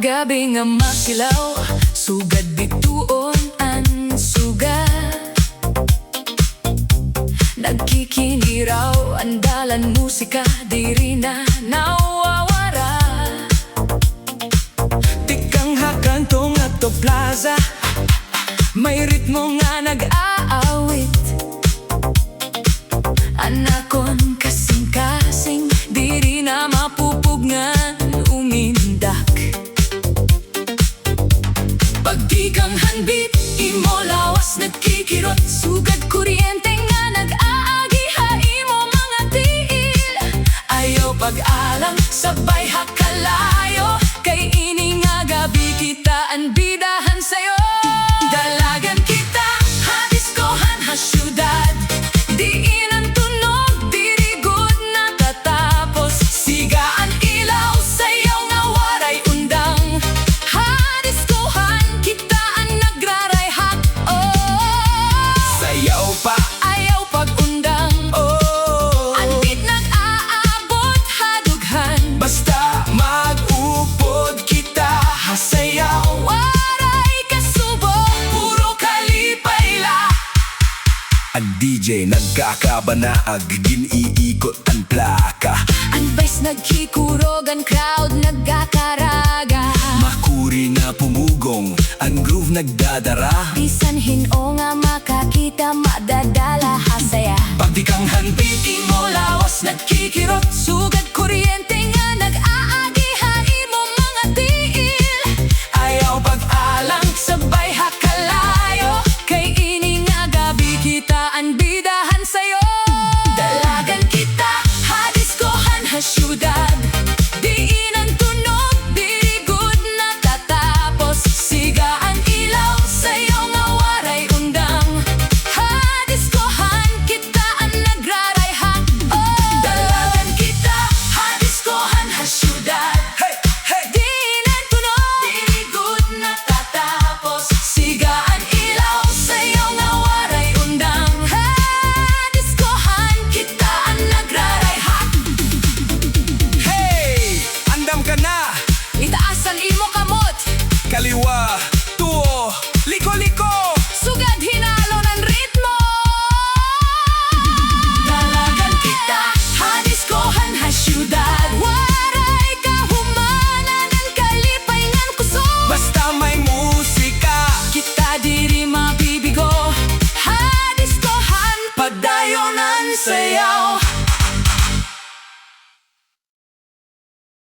Gabi nga masilaw, sugad bituon ang sugat. Nagkikiniraw, andalan musika, diri na nawawara. Tikang hakantong ato plaza, may ritmo nga nag-aawit. Anakon kasing-kasing, diri na mapupugnan umindak. Pag di kang hanbit, imo lawas nagkikirot. Sugad kuryente nga nag-aagi, imo mga tiil. Ayaw pag-alang, sabay hakalayo. Kay ini nga gabi kita ang bidahan sayo. Dalagan kita, hadiskohan ha syudad. Diin ang tunog, diri good na tatapos. Sigaan ilaw, sayaw nga waray undang. Hadiskohan, kita ang nagrarayhak. Oh, Sayaw pa, ayaw pag-undang. oh. Andit nag-aabot, hadughan. Basta mag-upod kita, hasayaw. Waray kasubo, Puro kalipay la. Ang DJ nagkakabanaag, giniikot ang plaka. ang bass nagkikurog, ang crowd nagkakaraga. Makuri na pumugong, ang groove nagdadara. Bisan hino nga